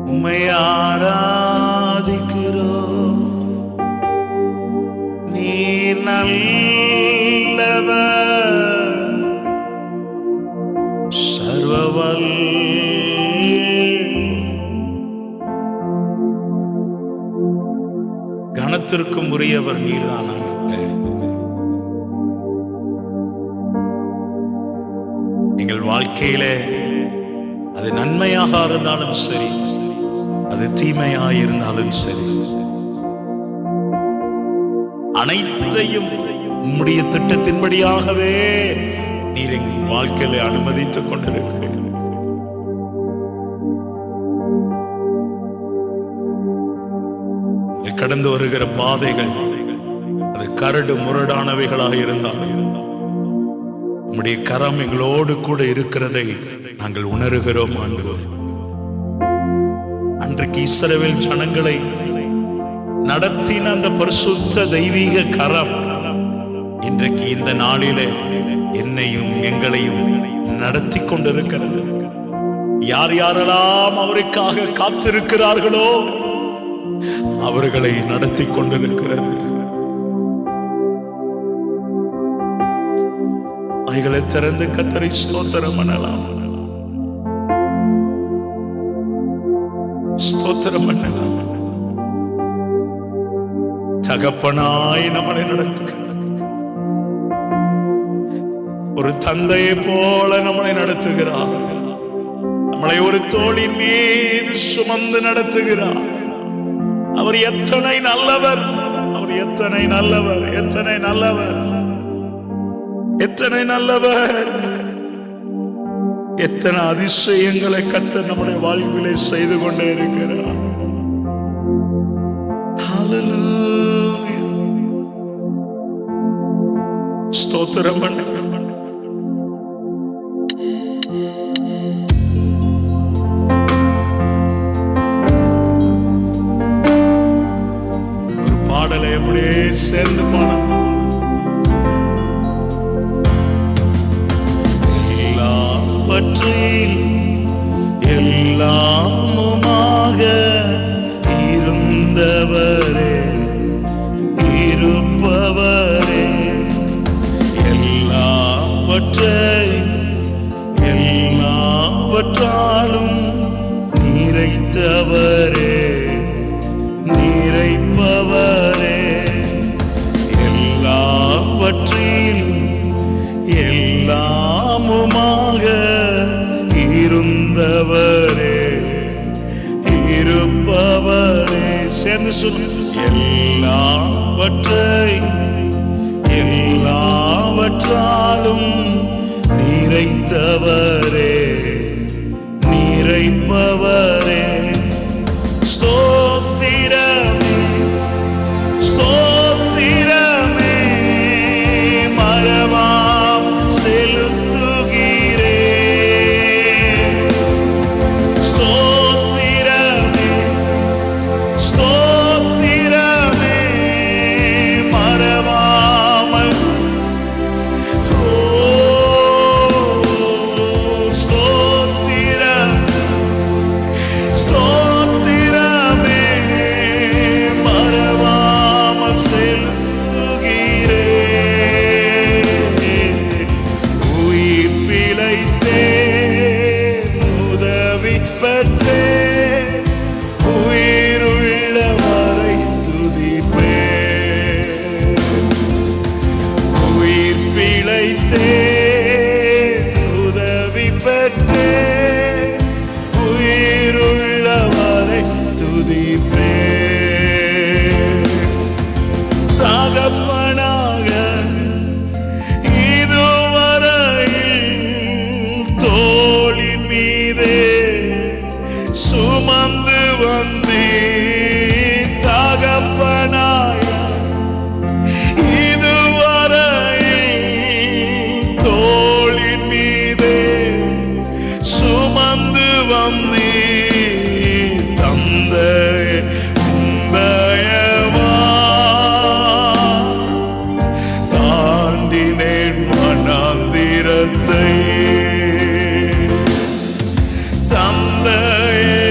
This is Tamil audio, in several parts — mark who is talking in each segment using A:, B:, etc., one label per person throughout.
A: உம்மை ஆராதிக்கிறோம். நீர் நல்லவர், கனத்திற்கும் உரியவர் நீர்தான். எங்கள் வாழ்க்கையிலே அது நன்மையாக இருந்தாலும் சரி, அது தீமையாக இருந்தாலும் சரி, அனைத்தையும் உம்முடைய திட்டத்தின்படியாகவே நீர் எங்கள் வாழ்க்கையில அனுமதித்துக் கொண்டிருக்கிறீர். கடந்து வருகிற பாதைகள் அது கரடு முரடானவைகளாக இருந்தாலும் உம்முடைய கரம் எங்களோடு கூட இருக்கிறதை நாங்கள் உணர்கிறோம். ஆண்டவரே, அன்றைக்கு இஸ்ரவேல் ஜனங்களை நடத்தின அந்த பரிசுத்த தெய்வீக கரம் இன்றைக்கு இந்த நாளிலே என்னையும் எங்களையும் நடத்தி கொண்டிருக்கிறது. யார் யாரெல்லாம் அவருக்காக காத்திருக்கிறார்களோ அவர்களை நடத்தி கொண்டிருக்கிறது. அவைகளை திறந்து கர்த்தரை ஸ்தோத்திரம் பண்ணலாம், ஸ்தோத்திரம் பண்ணலாம். தகப்பனாய் நம்மளை நடத்துகிறார், ஒரு தந்தையை போல நம்மளை நடத்துகிறார், நம்மளை ஒரு தோளின் மீது சுமந்து நடத்துகிறார். அவர் எத்தனை நல்லவர், அவர் எத்தனை நல்லவர், எத்தனை நல்லவர், எத்தனை நல்லவர். எத்தனை அதிசயங்களை கர்த்தர் நம்முடைய வாழ்விலே செய்து கொண்டே இருக்கிறார். ஸ்தோத்திரம் பண்ண ஒரு பாடலை அப்படியே சேர்ந்து போன எல்லாவற்றில் எல்லாமுமாக இருந்தவரே, இருப்பவரே, எல்லாவற்றாலும் நிறைத்தவரே, நிறைப்பவரே, எல்லாவற்றிலும் எல்லாமுமாக இருந்தவரே, இருப்பவரே. சேர்ந்து சொல்லு, எல்லாவற்றாலும் நிறைத்தவரே, நிறைப்பவரே. ஸ்தோத்திரமே, ஸ்தோத்திரமே, மறவாம் செலுத்துகிறேன். ஸ்தோத்திரமே, ஸ்தோத்திரமே, மறவாமல் சுமந்து வந்தே தகப்பனாய், இதுவரையில் தோளின் மீதே சுமந்து வந்தே தந்தை தயவா தாண்டினேன் மனாந்திரத்தை. தந்தையே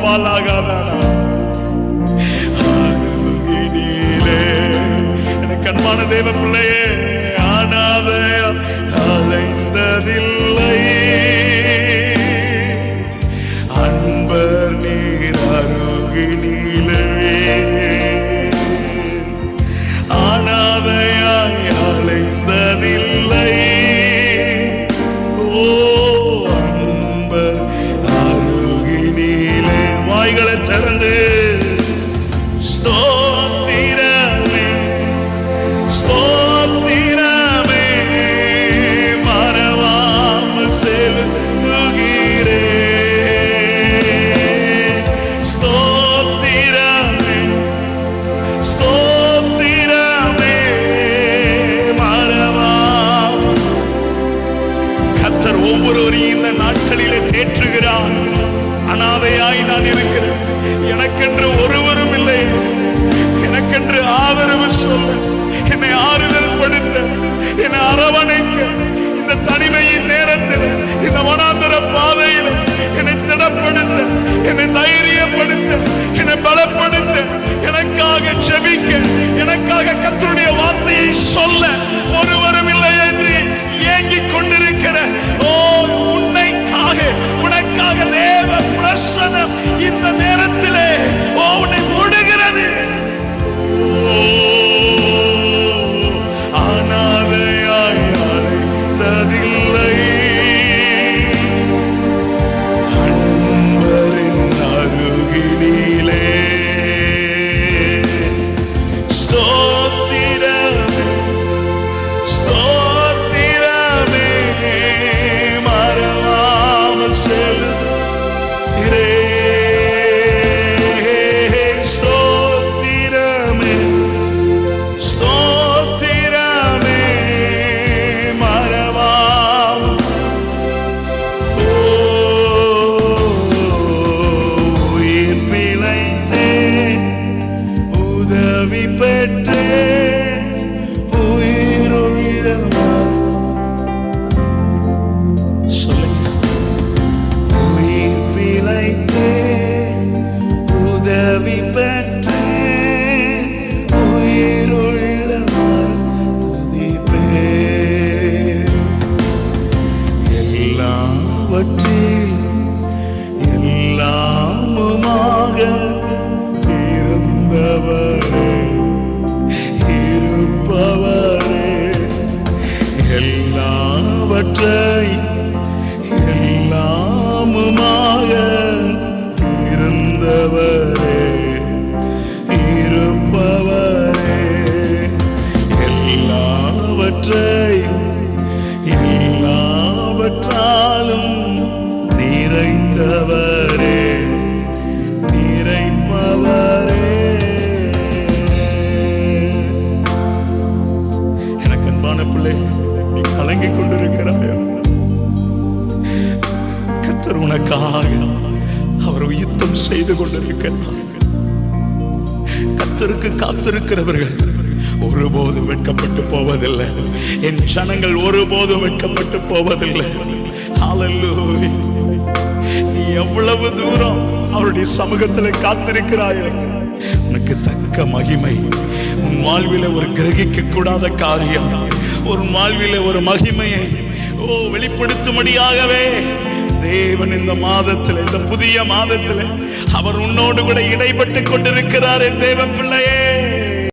A: பாலாகாதா அருகினிலே. எனக்கு அன்பான தேவ பிள்ளையே, அனாதையா அலைந்ததில்லை, அன்பர் நீர் அருகினிலே. அனாதையாய் அலைந்ததில்லை, ஓ அன்பர் அருகினிலே. வாய்களை திறந்து ஸ்தோத்திரமே ஸ்தோத்திரமே மறவாமல் செலுத்துகிறேன். ஸ்தோத்திரமே ஸ்தோத்திரமே மறவாமல். கர்த்தர் ஒவ்வொருவரையும் இந்த நாட்களிலே தேற்றுகிறார். அனாதையாய் நான் இருக்கிறேன், எனக்கென்று ஒருவரும் இல்லை, எனக்கென்று ஆதரவு சொல்ல, என்னை ஆறுதல் படுத்த, என்னை அரவணைக்க, இந்த தனிமையின் நேரத்தில், இந்த வனாந்தர பாதையில் என்னை திடப்படுத்த, என்னை தைரியப்படுத்த, என்னை பலப்படுத்த, எனக்காக ஜெபிக்க, எனக்காக கர்த்தருடைய வார்த்தையை சொல்ல ஒருவரும் இல்லை என்று ஏங்கிக் கொண்டிருக்கிற உனக்காக தேவ பிரசன்னம் இந்த நேரத்திலே உன்னை மூடுகிறது. அனாதையாய் அலைந்ததில்லை, அன்பரின் அருகினிலே. ஸ்தோத்திரமே ஸ்தோத்திரமே மறவாமல் செலுத்துகிறேன். ஸ்தோத்திரமே ஸ்தோத்திரமே மறவாமல். உயிர் பிழைத்தேன், உதவி பெற்றேன், உயிருள்ளவா. சொல்லுங்க. உயிர் பிழைத்தேன், உதவி பெற்றேன், உயிருள்ளவர் துதிப்பேன். எல்லாவற்றில் எல்லாமுமாக இருந்தவரே, இருப்பவரே, எல்லாவற்றை எல்லாமுமாக இருந்தவரே, இருப்பவரே, எல்லாவற்றை எல்லாவற்றாலும் நிறைந்தவரே, நிறைப்பவரே. எனக்கு அன்பான பிள்ளை, நீ கலங்கிக் கொண்டிருக்கிறாய். கர்த்தர் உனக்காக அவர் யுத்தம் செய்து கொண்டிருக்கிறார். கர்த்தருக்கு காத்திருக்கிறவர்கள் ஒருபோதும் வெட்கப்பட்டு போவதில்லை. என் ஜனங்கள் ஒருபோதும் வெட்கப்பட்டு போவதில்லை. ஹல்லேலூயா. நீ எவ்வளவு தூரம் அவருடைய சமூகத்தில் காத்திருக்கிறாய், உனக்கு தக்க மகிமை உன் வாழ்வில ஒரு கிரகிக்க கூடாத காரியம், ஒரு வாழ்வில ஒரு மகிமையை வெளிப்படுத்தும்படியாகவே தேவன் இந்த மாதத்தில், இந்த புதிய மாதத்தில் அவர் உன்னோடு கூட இடைப்பட்டு கொண்டிருக்கிறார். என் தேவ பிள்ளையே,